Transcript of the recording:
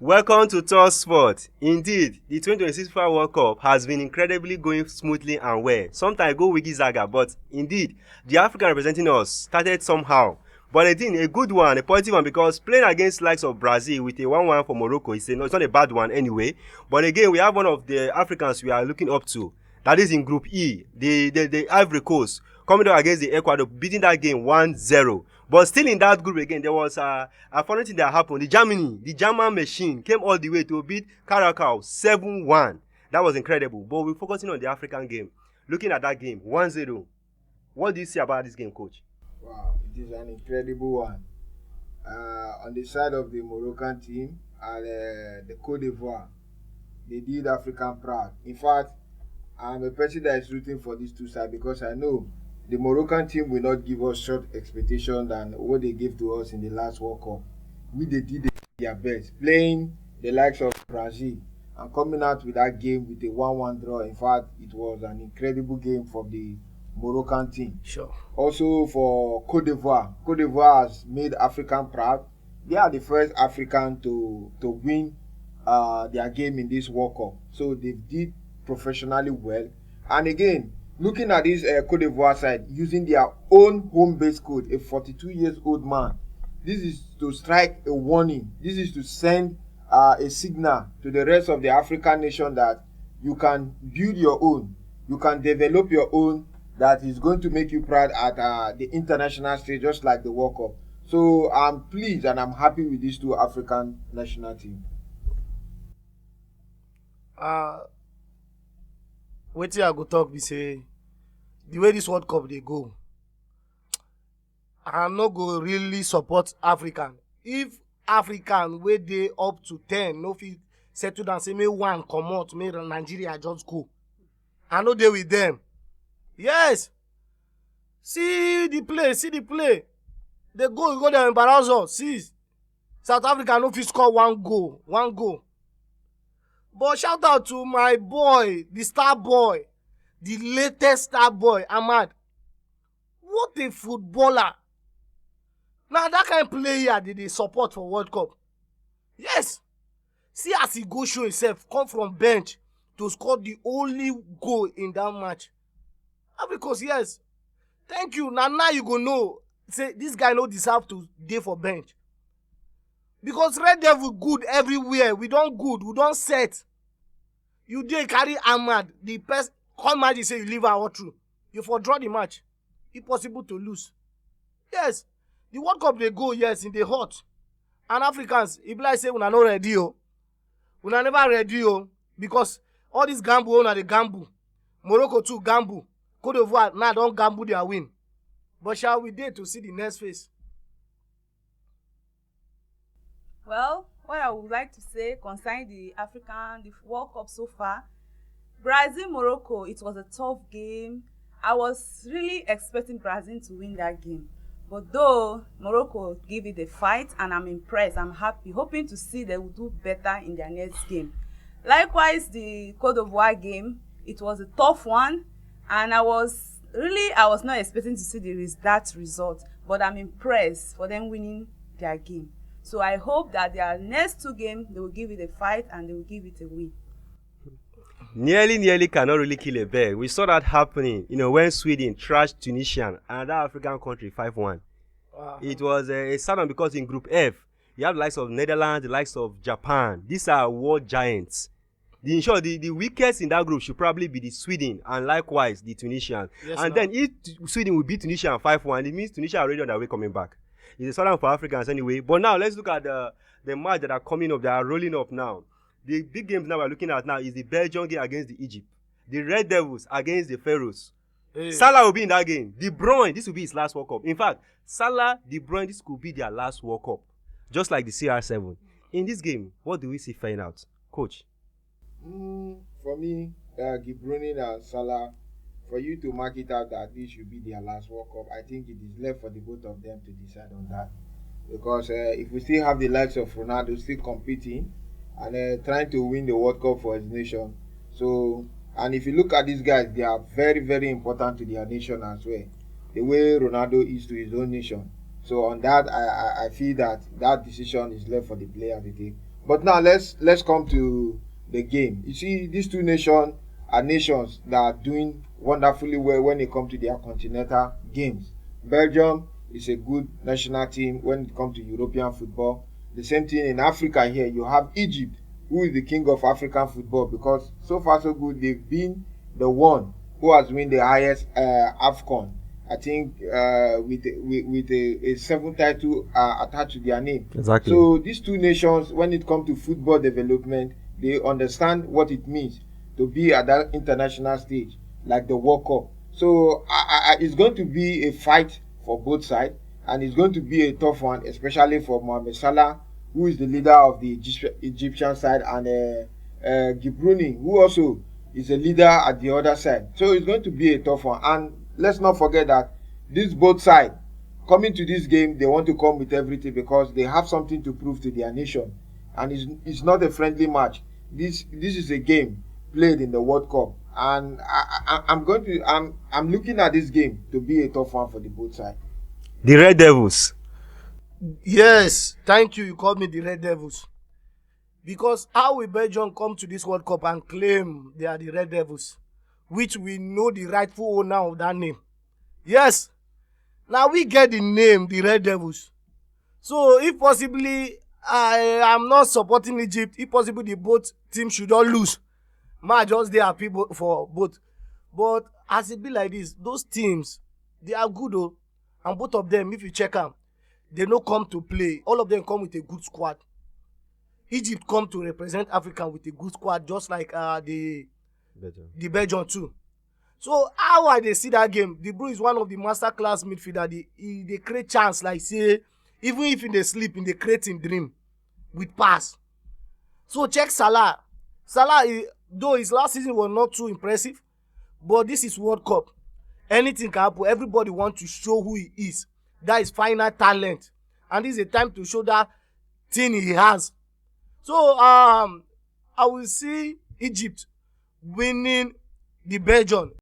Welcome to Tour Sport. Indeed, the 2026 FIFA World Cup has been incredibly going smoothly and well. Sometimes go wiggy zaga, but indeed, the African representing us started somehow. But again, a good one, a positive one, because playing against likes of Brazil with a 1-1 for Morocco, it's not a bad one anyway. But again, we have one of the Africans we are looking up to. That is in Group E, the Ivory Coast, coming up against the Ecuador, beating that game 1-0. But still in that group again, there was a funny thing that happened. The German machine came all the way to beat Caracas 7-1. That was incredible. But we're focusing on the African game. Looking at that game, 1-0. What do you see about this game, coach? Wow, it is an incredible one. On the side of the Moroccan team and the Cote d'Ivoire, they did African proud. In fact, I'm a person that is rooting for these two sides because I know the Moroccan team will not give us short expectations than what they gave to us in the last World Cup. They did their best, playing the likes of Brazil and coming out with that game with a 1-1 draw. In fact, it was an incredible game for the Moroccan team. Sure. Also for Cote d'Ivoire has made African proud. They are the first African to win their game in this World Cup. So they did professionally well. And again, looking at this Cote d'Ivoire side, using their own home-based coach, a 42-year-old man, this is to strike a warning. This is to send a signal to the rest of the African nation that you can build your own, you can develop your own, that is going to make you proud at the international stage, just like the World Cup. So I'm pleased and I'm happy with these two African national teams. Wetin I go talk be say the way this World Cup dey go, I no go really support African. If African wey dey up to 10 no fit settle down say make one comot, make Nigeria just go, I no dey with them. Yes, see the play. They go there embarrass us. See, South Africa no fit score one goal. But shout out to my boy, the star boy, the latest star boy, Ahmad. What a footballer. Now that kind of player they support for World Cup. Yes. See as he go show himself, come from bench to score the only goal in that match. Because yes, thank you. Now you go know, say this guy no deserve to dey for bench. Because Red Devil good everywhere. We don't set. You dey carry Ahmad, the person come match, say you leave our through. You for draw the match. It's possible to lose. Yes, the World Cup they go, yes, in the hot. And Africans, if like say una no ready, una never ready, because all this gamble, una dey gamble. Morocco too gamble. Cote d'Ivoire now don't gamble their win. But shall we dare to see the next phase? Well, what I would like to say concerning the World Cup so far, Brazil, Morocco, it was a tough game. I was really expecting Brazil to win that game. But though Morocco gave it a fight, and I'm impressed, I'm happy, hoping to see they will do better in their next game. Likewise, the Cote d'Ivoire game, it was a tough one. And I was not expecting to see that result, but I'm impressed for them winning their game. So I hope that their next two games, they will give it a fight and they will give it a win. Nearly cannot really kill a bear. We saw that happening, when Sweden trashed Tunisia, another African country, 5-1. It was a sad one because in Group F, you have the likes of Netherlands, the likes of Japan. These are world giants. The weakest in that group should probably be the Sweden and likewise the Tunisians. Yes, and then if Sweden will beat Tunisia 5-1, it means Tunisia are already on their way coming back. It's a sort of for Africans anyway. But now let's look at the match that are coming up. They are rolling up now. The big games now we're looking at now is the Belgium game against the Egypt. The Red Devils against the Pharaohs. Hey. Salah will be in that game. De Bruyne, this will be his last World Cup. In fact, Salah, De Bruyne, this could be their last World Cup. Just like the CR7. In this game, what do we see flying out? Coach? For me, De Bruyne and Salah, for you to mark it out that this should be their last World Cup, I think it is left for the both of them to decide on that. Because if we still have the likes of Ronaldo still competing and trying to win the World Cup for his nation, so, and if you look at these guys, they are very, very important to their nation as well. The way Ronaldo is to his own nation. So on that, I feel that decision is left for the player to take. But now let's come to the game. You see, these two nations are nations that are doing wonderfully well when it comes to their continental games. Belgium is a good national team when it comes to European football. The same thing in Africa here. You have Egypt, who is the king of African football, because so far so good. They've been the one who has won the highest AFCON. I think with a 7 title attached to their name. Exactly. So these two nations, when it comes to football development, they understand what it means to be at that international stage, like the World Cup. So it's going to be a fight for both sides, and it's going to be a tough one, especially for Mohamed Salah, who is the leader of the Egyptian side, and Gibruni, who also is a leader at the other side. So it's going to be a tough one. And let's not forget that this both sides coming to this game, they want to come with everything because they have something to prove to their nation, and it's not a friendly match. This is a game played in the World Cup, and I'm looking at this game to be a tough one for the both sides. The Red Devils. Yes, thank you. You called me the Red Devils. Because how will Belgium come to this World Cup and claim they are the Red Devils, which we know the rightful owner of that name? Yes, now we get the name, the Red Devils. So if possibly I am not supporting Egypt, if possible the both teams should not lose. Ma just they are people for both. But as it be like this, those teams, they are good though. And both of them, if you check them, they no come to play. All of them come with a good squad. Egypt come to represent Africa with a good squad, just like the Belgium too. So how I dey see that game? De Bruyne is one of the master class midfielder. They create chance, like say, even if in dey sleep, in dey create in dream with pass. So check Salah. Salah, though his last season was not too impressive, but this is World Cup. Anything can happen. Everybody want to show who he is. That is final talent, and this is a time to show that thing he has. So I will see Egypt winning the Belgium